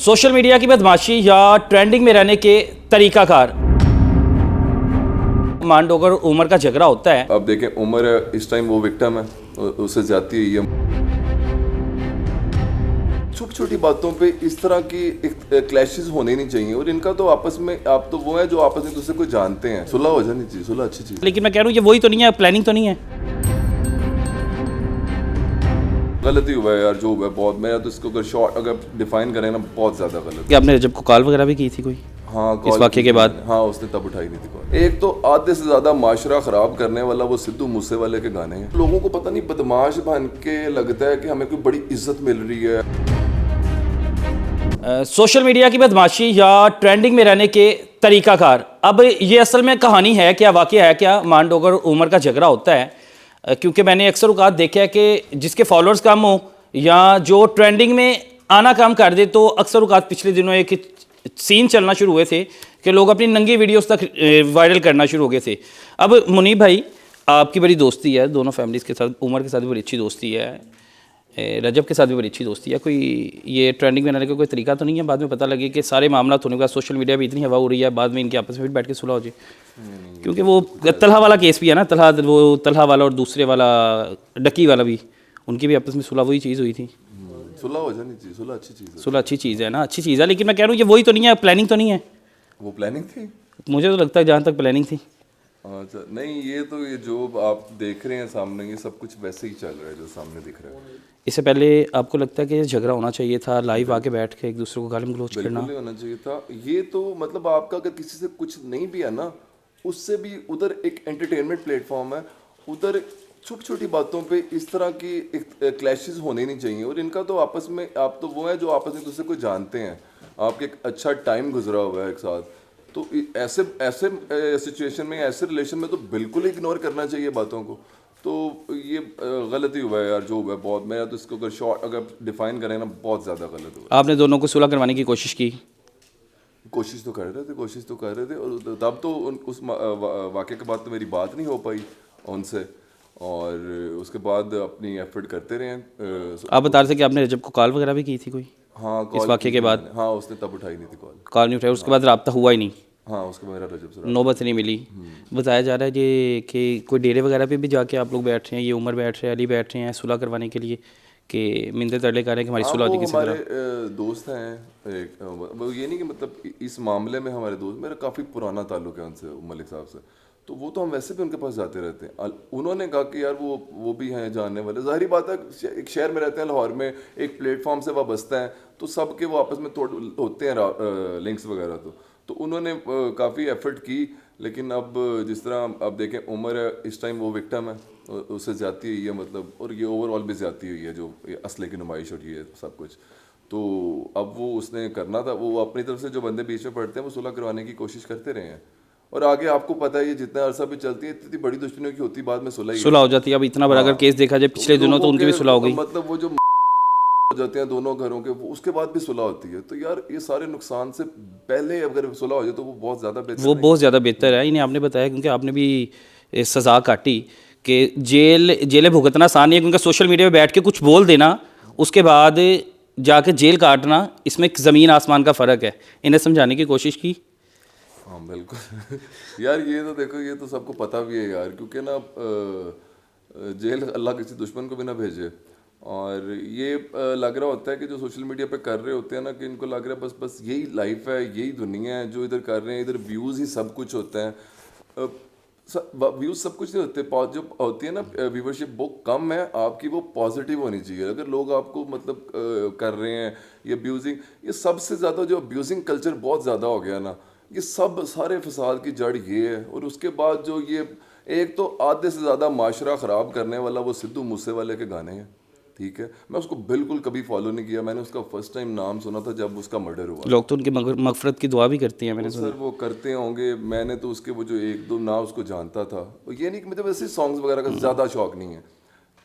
Social media की बदमाशी या ट्रेंडिंग में रहने के तरीकाकार। मान लो अगर उमर का झगड़ा होता है, अब देखें उमर इस टाइम वो विक्टिम है, उससे ज्यादती हुई है। छोटी छोटी बातों पे इस तरह की क्लैशेस होने नहीं चाहिए, और इनका तो आपस में आप तो वो है जो आपस में दूसरे को जानते हैं। सुलह हो जानी चाहिए, सुलह अच्छी चीज। लेकिन मैं कह रहा हूँ ये वही तो नहीं है, प्लानिंग तो नहीं है। गलती हुआ है यार, जो हुआ है बहुत। मैं तो इसको अगर शॉर्ट अगर डिफाइन करें ना, बहुत ज्यादा गलत। कि आपने रजब को कॉल वगैरह भी की थी कोई हाँ, इस वाक़े के बाद? हाँ, उसने तब उठाई नहीं थी कॉल। एक तो आधे से ज्यादा माशरा खराब करने वाला वो सिद्धू मूसे वाले के गाने हैं। लोगों को पता नहीं बदमाश बन के लगता है कि हमें कोई बड़ी इज्जत मिल रही है। सोशल मीडिया की बदमाशी या ट्रेंडिंग में रहने के तरीकाकार। अब ये असल में कहानी है क्या, वाक़या है क्या? मान लो अगर उमर का झगड़ा होता है, क्योंकि मैंने अक्सर औक़ात देखा है कि जिसके फॉलोअर्स कम हो या जो ट्रेंडिंग में आना काम कर दे, तो अक्सर औक़ात पिछले दिनों एक सीन चलना शुरू हुए थे कि लोग अपनी नंगी वीडियोस तक वायरल करना शुरू हो गए थे। अब मुनीब भाई, आपकी बड़ी दोस्ती है दोनों फैमिलीज़ के साथ, उमर के साथ भी बड़ी अच्छी दोस्ती है, रजब के साथ भी बड़ी अच्छी दोस्ती है। कोई ये ट्रेंडिंग में आने का कोई तरीका तो नहीं है बाद में पता लगे कि सारे मामला होने के बाद सोशल मीडिया पे इतनी हवा हो रही है, बाद में इनके आपस में फिर बैठ के सुलह हो जाए? क्योंकि वो तलहा वाला केस भी है ना, तलहा वाला और दूसरे वाला डकी वाला भी, उनकी भी आपस में सुलह वही चीज़ हुई थी। सुलह हो जानी चाहिए, सुलह अच्छी चीज़ है। सुलह अच्छी चीज़ है ना, अच्छी चीज़ है, लेकिन मैं कह रहा हूँ ये वही तो नहीं है, प्लानिंग तो नहीं है। वो प्लानिंग थी, मुझे तो लगता है जहाँ तक प्लानिंग थी। अच्छा नहीं, ये जो आप देख रहे हैं सामने, ये सब कुछ वैसे ही चल रहा है जो सामने दिख रहा है। इससे पहले आपको लगता है कि झगड़ा होना चाहिए था, लाइव आके बैठ के एक दूसरे को गाली गलौज करना? बिल्कुल नहीं होना चाहिए था। ये तो मतलब आपका अगर किसी से कुछ नहीं भी है ना, उससे भी उधर एक एंटरटेनमेंट प्लेटफॉर्म है, उधर छोटी छोटी बातों पे इस तरह की क्लैशेस होने नहीं चाहिए, और इनका तो आपस में आप तो वो है जो आपस में दूसरे को जानते हैं, आपके एक अच्छा टाइम गुजरा हुआ है एक साथ। तो ऐसे ऐसे सिचुएशन में, ऐसे रिलेशन में तो बिल्कुल ही इग्नोर करना चाहिए बातों को। तो ये गलती हुआ है यार, जो हुआ है बहुत। मैं तो इसको अगर शॉर्ट अगर डिफाइन करें ना, बहुत ज़्यादा गलत हुआ। आपने दोनों को सुलह करवाने की कोशिश की? कोशिश तो कर रहे थे, और तब तो उस वाक़े के बाद तो मेरी बात नहीं हो पाई उनसे, और उसके बाद अपनी एफर्ट करते रहे हैं। आप बता रहे थे कि आपने रजब को कॉल वगैरह भी की थी कोई हाँ, इस वाक़े के बाद? हाँ, उसने तब उठाई नहीं थी कॉल। कॉल नहीं उठाया, उसके बाद रब्ता हुआ ही नहीं? हाँ, उसके मेरा रजब से नौबत नहीं मिली। बताया जा रहा है ये कि कोई डेरे वगैरह पे भी जाके आप लोग बैठ रहे हैं, ये उमर बैठ रहे हैं, अली बैठ रहे हैं सुलह करवाने के लिए, कि मिन्नतें तरले कर रहे हैं कि हमारी सुलह होती किसी तरह? हमारे दोस्त हैं एक, वो ये नहीं कि मतलब इस मामले में हमारे दोस्त, मेरा काफ़ी पुराना ताल्लुक है उनसे, मलिक साहब से। तो वो तो हम वैसे भी उनके पास जाते रहते हैं। उन्होंने कहा कि यार वो भी हैं जानने वाले, जाहिर बात है, एक शहर में रहते हैं लाहौर में, एक प्लेटफॉर्म से वाबस्ता है, तो सबके वो आपस में थोड़े होते हैं लिंक्स वगैरह। तो उन्होंने काफ़ी एफर्ट की, लेकिन अब जिस तरह अब देखें उमर इस टाइम वो विक्टिम है, उससे ज्यादती हुई है मतलब, और ये ओवरऑल भी ज्यादती हुई है, जो असले की नुमाइश और ये सब कुछ। तो अब वो उसने करना था, वो अपनी तरफ से जो बंदे बीच में पड़ते हैं वो सुलह करवाने की कोशिश करते रहे हैं, और आगे आपको पता है ये जितना अरसा भी चलती है, इतनी बड़ी दुश्मनियों की होती, बाद में सुलह हो जाती है। अब इतना बड़ा अगर केस देखा जाए पिछले दिनों, तो उनकी भी सुलह हो गई। मतलब वो जो हो जाते हैं दोनों घरों के, उसके बाद भी सुलह होती है। तो यार ये सारे नुकसान से पहले अगर सुलह हो जाए तो वो बहुत ज़्यादा बेहतर, वो बहुत ज़्यादा बेहतर है। इन्हें आपने बताया, क्योंकि आपने भी सज़ा काटी कि जेलें भुगतना आसान नहीं है, क्योंकि सोशल मीडिया पे बैठ के कुछ बोल देना, उसके बाद जाके जेल काटना, इसमें ज़मीन आसमान का फ़र्क है। इन्हें समझाने की कोशिश की? हाँ बिल्कुल यार ये तो देखो, ये तो सबको पता भी है यार, क्योंकि ना जेल अल्लाह किसी दुश्मन को भी ना भेजे। और ये लग रहा होता है कि जो सोशल मीडिया पे कर रहे होते हैं ना, कि इनको लग रहा है बस यही लाइफ है, यही दुनिया है जो इधर कर रहे हैं, इधर व्यूज़ ही सब कुछ होता है। व्यूज़ सब कुछ नहीं होते, जो होती है ना व्यूवरशिप, वो कम है आपकी, वो पॉजिटिव होनी चाहिए। अगर लोग आपको मतलब कर रहे हैं ये अब्यूजिंग, ये सबसे ज़्यादा जो अब्यूजिंग कल्चर बहुत ज़्यादा हो गया ना, ये सब सारे फसाद की जड़ ये है। और उसके बाद जो ये एक तो आधे से ज़्यादा माशरा ख़राब करने वाला वो सिद्धू मूसे वाले के गाने हैं, ठीक है। मैं उसको बिल्कुल कभी फॉलो नहीं किया, मैंने उसका फर्स्ट टाइम नाम सुना था जब उसका मर्डर हुआ। लोग तो उनकी मगफरत की दुआ भी करते हैं, मैंने सुना। सर वो करते होंगे, मैंने तो उसके वो जो एक दो ना उसको जानता था। ये नहीं कि मुझे वैसे सॉन्ग्स वगैरह का ज़्यादा शौक नहीं है,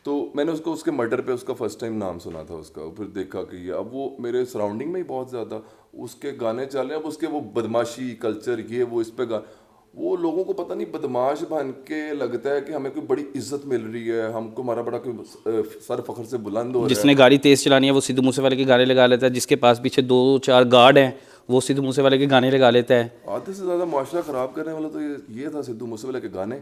तो मैंने उसको उसके मर्डर पे उसका फर्स्ट टाइम नाम सुना था उसका, फिर देखा कि ये अब वो मेरे सराउंडिंग में ही बहुत ज़्यादा उसके गाने चल रहे हैं। अब उसके वो बदमाशी कल्चर ये वो इस पे वो लोगों को पता नहीं बदमाश बन के लगता है कि हमें कोई बड़ी इज्जत मिल रही है, हमको हमारा बड़ा कोई सर फखर से बुलंद हो रहा है। जिसने गाड़ी तेज़ चलानी है वो सिद्धू मूसेवाले के गाने लगा लेता है, जिसके पास पीछे 2-4 गार्ड हैं वो सिद्धू मूसेवाले के गाने लगा लेता है। आधे से ज़्यादा माशरा ख़राब करने वाला तो ये था सिद्धू मूसेवाले के गाने।